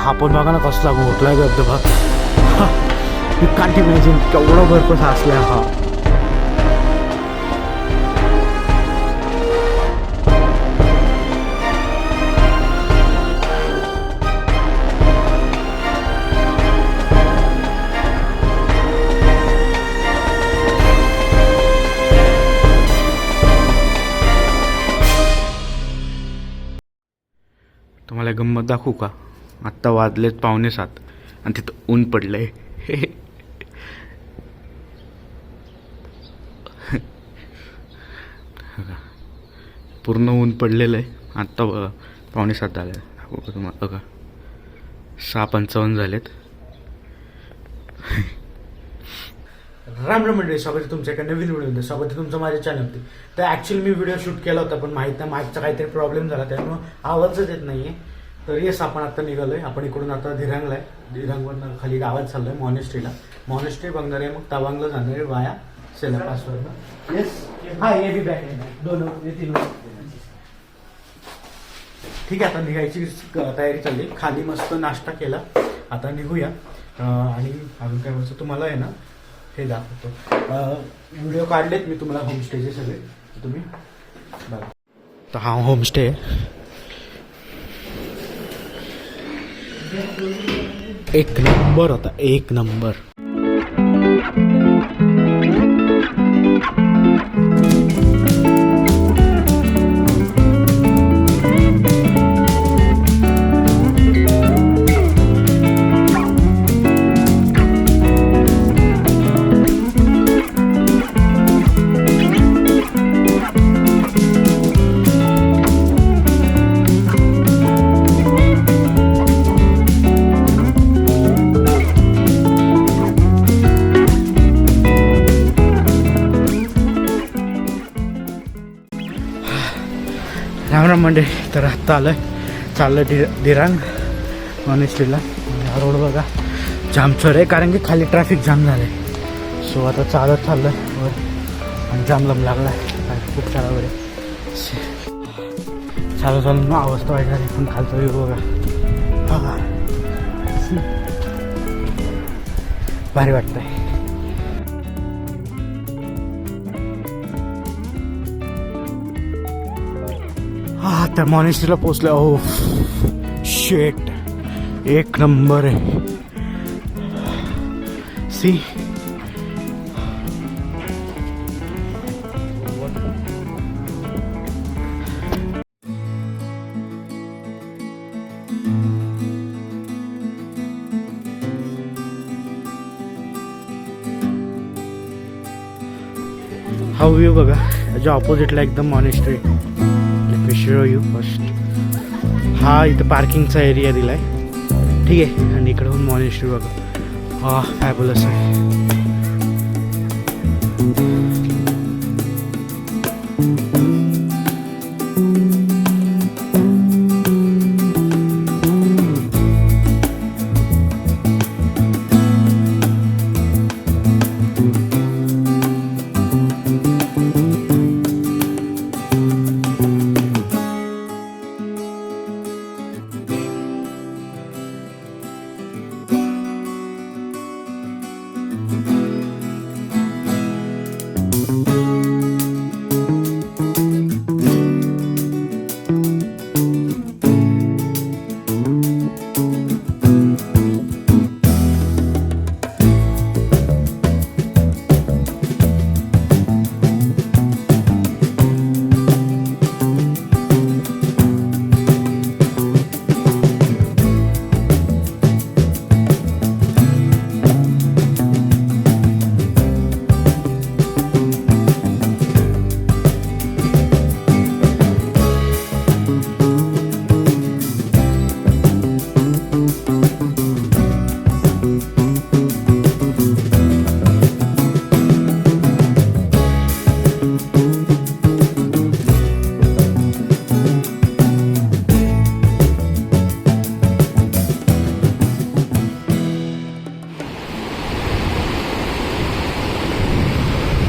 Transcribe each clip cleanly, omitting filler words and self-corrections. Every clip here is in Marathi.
हा पण बघा ना कसला घोटला धबधबा. यू कांट इमॅजिन केवढा बर्फ साचलाय हा. तुम्हाला गंमत दाखवू का? आत्ता वाजलेत 6:45 आणि तिथं ऊन पडलंय. पूर्ण ऊन पडलेलं आहे. आत्ता 6:45 झाले. दाखवू का तुम्हाला? बघा 6:55 झालेत. राम राम मंडळी, स्वागत आहे तुमच्या एका नवीन व्हिडिओमध्ये. स्वागत आहे तुमचं माझ्या चॅनलवरती. तर ॲक्च्युअली मी व्हिडिओ शूट केला होता, पण माहीत नाही मागचा काहीतरी प्रॉब्लेम झाला, त्यामुळं आवाजच येत नाही आहे. तर येस, आपण आता निघालो आहे. आपण इकडून आता धिरांगला आहे. धिरांगवरनं खाली गावात चाललो आहे मॉनेस्ट्रीला. मॉनेस्ट्री बघणार आहे, मग तवांगला जाणार आहे वाया सेला पासवरनं. येस, हा ये बी बॅग आहे, 2-3. ठीक आहे, आता निघायची तयारी चालली. खाली मस्त नाश्ता केला, आता निघूया. आणि अजून काय बोलतो तुम्हाला आहे ना, हे दाखवतो. व्हिडिओ काढलेत मी तुम्हाला होमस्टेचे सगळे, तुम्ही बघा. तर हा होमस्टे आहे. एक नंबर होता, एक नंबर. रामराम मंडळी, तर आत्ता चाललं धिरांग मॉनेस्ट्रीला. हा रोड बघा जामचोर आहे, कारण की खाली ट्रॅफिक जाम झालं आहे. सो आता चालत चाललं वर आणि जाम लागला आहे खूप सारा वगैरे. चालू ना अवस्था वाईट झाली, पण खालचं व्ह्यू बघा. हा भारी वाटतंय. हा तर मॉनेस्ट्रीला पोचलं. ओ शेट, एक नंबर आहे. सी हा व्ह्यू बघा. याच्या ऑपोजिटला एकदम मॉनेस्ट्री. Show you first. हा इथं पार्किंगचा एरिया दिलाय, ठीक आहे. आणि इकडून मॉनेस्ट्री बघा. हा फॅबुलस आहे.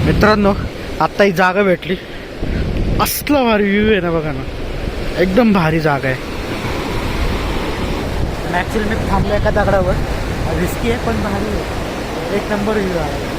मित्रांनो, आत्ता ही जागा भेटली. असला भारी व्ह्यू आहे ना, बघा ना, एकदम भारी जागा आहे. ॲक्च्युली मी थांबलो एका दगडावर, रिस्की आहे पण भारी आहे, एक नंबर व्ह्यू आहे.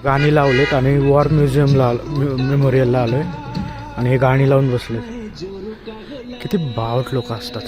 गाणी लावलेत आणि वॉर म्युझियमला मेमोरियलला आलो आहे आणि हे गाणी लावून बसले. किती बावट लोक असतात.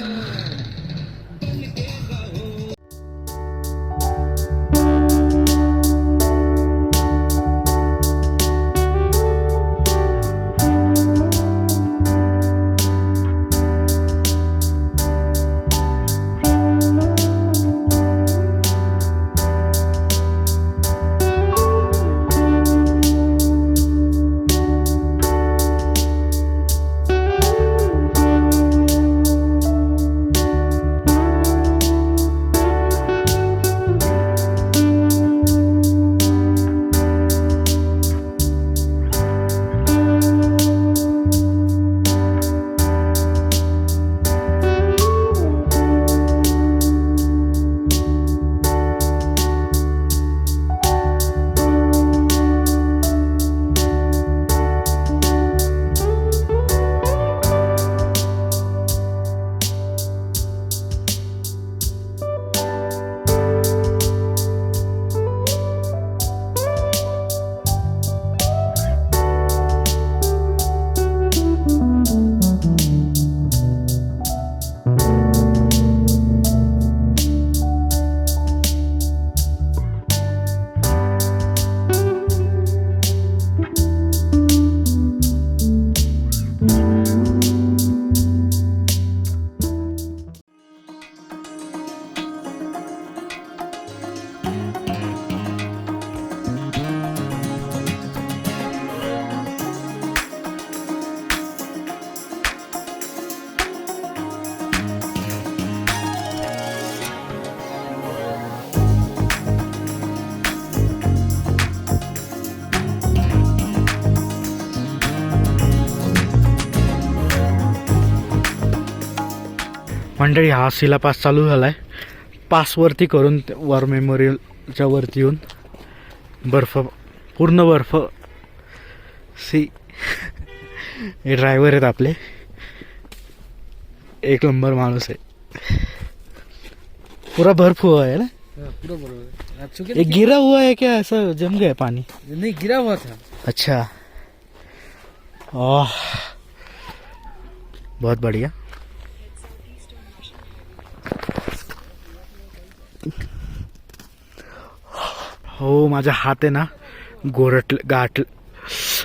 मंडळी हा शिला पास चालू झाला आहे. पासवरती करून वॉर मेमोरियलच्या वरती येऊन बर्फ, पूर्ण बर्फ. सी हे ड्रायव्हर आहेत आपले, एक नंबर माणूस आहे. पूरा बर्फ हुआ है ना, पूरा बरोबर. ये गिरा हुआ है क्या, ऐसा जम गया पानी? नहीं गिरा हुआ था. अच्छा, ओह बहुत बढ़िया. हो, माझा हात आहे ना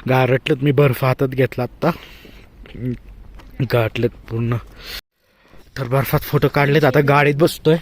गारटलेत. मी बर्फ हातात घेतला आत्ता, गाठलेत पूर्ण. तर बर्फात फोटो काढलेत. आता गाडीत बसतोय.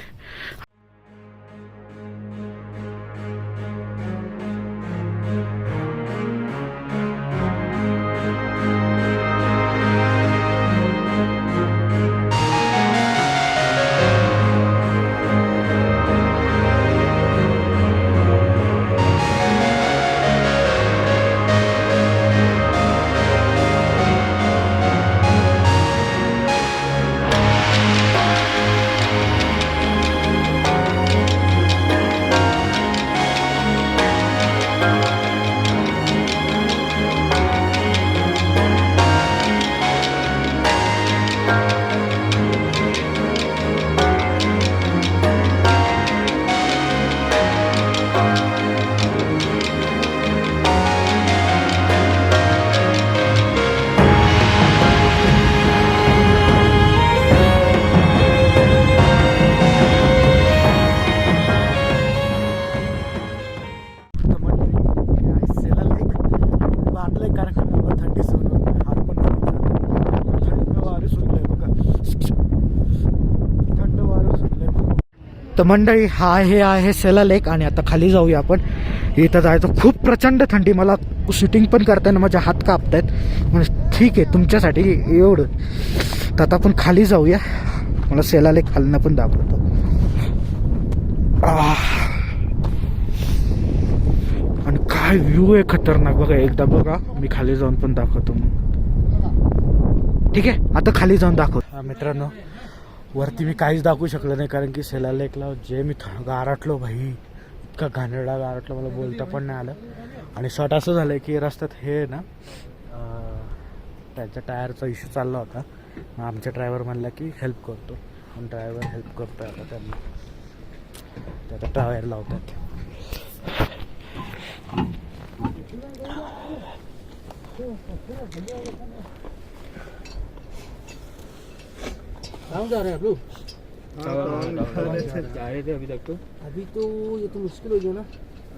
मंडळी हे आहे सेला लेक आणि आता खाली जाऊया आपण. इथं जायचं खूप प्रचंड थंडी, मला शूटिंग पण करताना माझे हात कापतायत म्हणजे ठीक आहे तुमच्यासाठी एवढं. तर आता आपण खाली जाऊया, मला सेला लेक खालनं पण दाखवतो. आणि काय व्ह्यू आहे खतरनाक बघा, एकदा बघा मी खाली जाऊन पण दाखवतो मग. ठीक आहे आता खाली जाऊन दाखवतो. मित्रांनो वरती मी काहीच दाखवू शकलो नाही कारण की सेला लेकला जे मी गारटलो भाई, इतका घाणेरडा गारटलो मला बोलता पण नाही आलं. आणि शॉट असं झालं की रस्त्यात हे ना त्यांच्या टायरचा इश्यू चालला होता. मग आमच्या ड्रायव्हर म्हणला की हेल्प करतो, पण ड्रायव्हर हेल्प करतो आता त्यांना, ते आता टायर लावतात. कहाँ जा रहे हैं आप लोग? जा रहे थे अभी तक तो। अभी तो ये तो मुश्किल हो गया ना।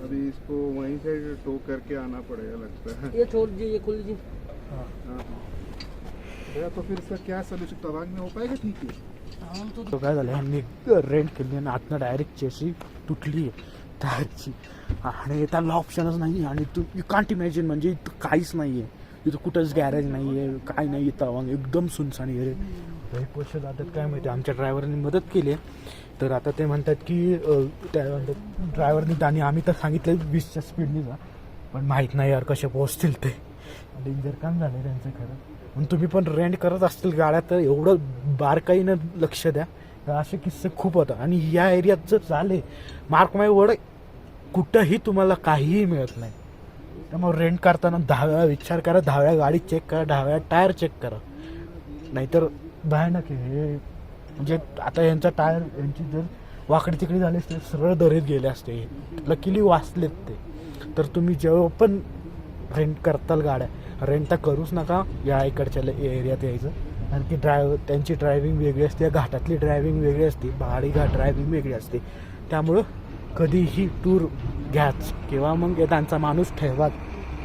अभी इसको वहीं से टो करके आना पड़ेगा लगता है। ये छोड़ दीजिए, ये खोल लीजिए। हाँ। भैया तो फिर इसका क्या सोल्यूशन तवांग में हो पाएगा ठीक है? हम तो तो काय झालं ह्यांनी रेंट केली आणि आतनं डायरेक्ट चेसी तुटली आहे टायरची आणि त्याला ऑप्शनच नाही. आणि तू यू कांट इमॅजिन म्हणजे इथं काहीच नाही आहे, इथं कुठंच गॅरेज नाही आहे, काय नाही. तवांग एकदम सुनसानी आहे रे. काही पैसे जातात काय माहिती. आमच्या ड्रायव्हरने मदत केली आहे, तर आता ते म्हणतात की त्या म्हणतात ड्रायव्हरनी आणि आम्ही तर सांगितलं 20च्या स्पीडनी जा, पण माहीत नाही यार कसे पोहोचतील ते. डेंजर काम झालं त्यांचं खरं. पण तुम्ही पण रेंट करत असतील गाड्या तर एवढं बारकाईनं लक्ष द्या, तर असे किस्से खूप होतात. आणि या एरियात जर झाले मार्क माय वर्ड कुठंही तुम्हाला काहीही मिळत नाही. त्यामुळे रेंट करताना 10 वेळा विचार करा, 10 वेळा गाडी चेक करा, 10 वेळा टायर चेक करा, नाहीतर भयानक आहे हे. म्हणजे आता यांचा टायर यांची जर वाकडी तिकडी झाली असते सरळ दरीत गेले असते, लकीली वाचलेत ते. तर तुम्ही जेव्हा पण रेंट करताल गाड्या, रेंट तर करूच नका या इकडच्या एरियात यायचं. कारण की त्यांची ड्रायव्हिंग वेगळी असते, घाटातली ड्रायव्हिंग वेगळी असते, पहाडी घाट ड्रायव्हिंग वेगळी असते. त्यामुळं कधीही टूर घ्याच किंवा मग त्यांचा माणूस ठेवाच,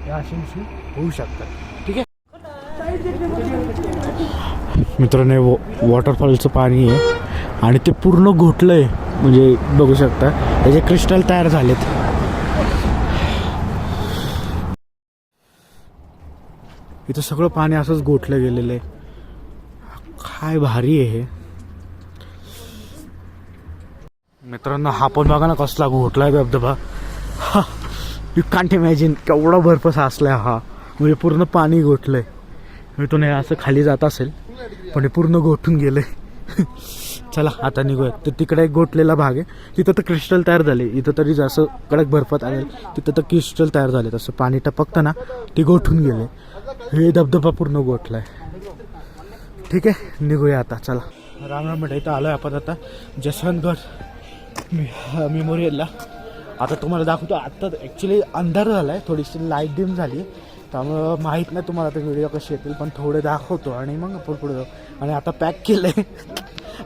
या अशी होऊ शकतात. ठीक आहे मित्रांनो, वॉटरफॉलचं पाणी आहे आणि ते पूर्ण घोटलं आहे, म्हणजे बघू शकता त्याचे क्रिस्टल तयार झालेत. इथं सगळं पाणी असंच गोठलं गेलेलं आहे. काय भारी आहे हे मित्रांनो. हा पण बघा ना कसला घोटलाय धबधबा. यू कांट इमॅजिन केवढा बर्फ साचलाय हा, म्हणजे पूर्ण पाणी गोठलंय. इथून हे असं खाली जात असेल पण हे पूर्ण गोठून गेलंय. चला आता निघूया. तर तिकडे एक गोठलेला भाग आहे, तिथं तर क्रिस्टल तयार झाले. इथं तरी जसं कडक बर्फात आले तिथं तर क्रिस्टल तयार झाले, तसं पाणी टपकतं ना ते गोठून गेले. हे धबधबा पूर्ण गोठलाय. ठीक आहे निघूया आता. चला रामराम म्हणता इथं आलो आहे आपण आता जसवंतगड मेमोरियलला. आता तुम्हाला दाखवतो. आत्ता ॲक्च्युली अंधार झाला आहे, थोडीशी लाईट डिम झाली, त्यामुळं माहीत नाही तुम्हाला आता व्हिडिओ कशी येतील, पण थोडे दाखवतो आणि मग आपण पुढे जाऊ. आणि आता पॅक केलं आहे,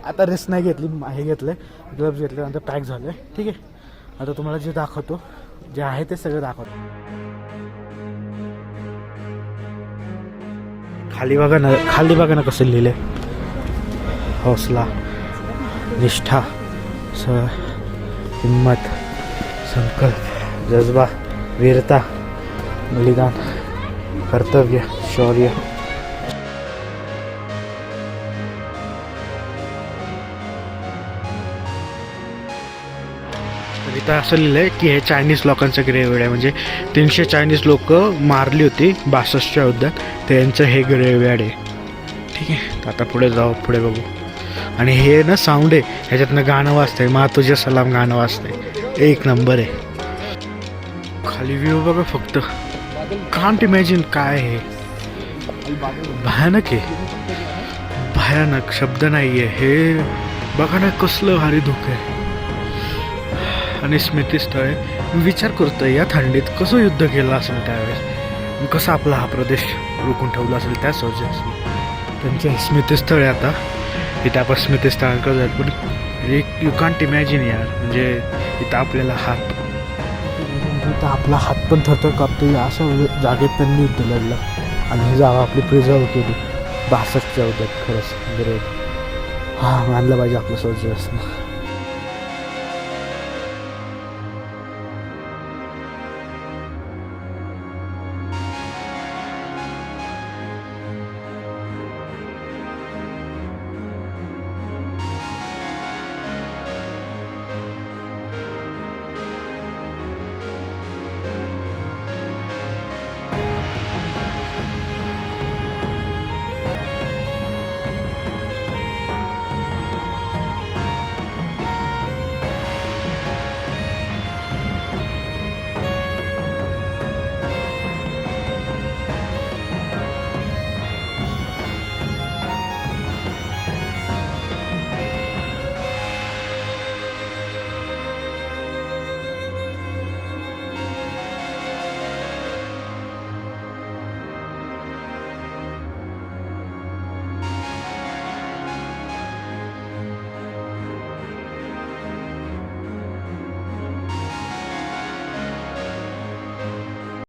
आता रेस्ट नाही घेतली, हे घेतलं आहे ग्लव्स घेतले, नंतर पॅक झालं आहे. ठीक आहे आता तुम्हाला जे दाखवतो, जे आहे ते सगळं दाखवतो. खाली बघा ना कसं लिहिलंय. हौसला, निष्ठा, हिम्मत, संकल्प, जज्बा, वीरता, बलिदान, कर्तव्य, शौर्य. इथं असं लिहिलं आहे की हे चायनीज लोकांचं ग्रेव्हयार्ड आहे, म्हणजे 300 चायनीज लोक मारली होती 62च्या युद्धात, त्यांचं हे ग्रेव्हयार्ड आहे. ठीक आहे तर आता पुढे जाऊ, पुढे बघू. आणि हे ना साऊंड आहे, ह्याच्यातनं गाणं वाजतंय, मा तुझे सलाम गाणं वाजतंय, एक नंबर आहे. खाली व्ह्यू बघा फक्त, कांट इमॅजिन काय आहे, भयानक आहे, भयानक शब्द नाही आहे. हे बघा ना कसलं भारी धुकं आहे. आणि स्मृतीस्थळ आहे. मी विचार करतोय या थंडीत कसं युद्ध केलं असेल त्यावेळेस, कसं आपला हा प्रदेश रोखून ठेवला असेल त्या सोर्सेसने. त्यांचे स्मृतीस्थळ आहे. आता इथं आपण स्मृतीस्थळांकडे जाईल, पण एक यू कांट इमॅजिन यार, म्हणजे इथं आपल्याला इथं आपला हात पण थरथर कापतो. अशा जागेत त्यांनी युद्ध लढलं आणि ही जागा आपली प्रिझर्व केली 62च्या युद्धात. खरंच ग्रेट. हां मानलं पाहिजे आपलं सोल्जर्सना.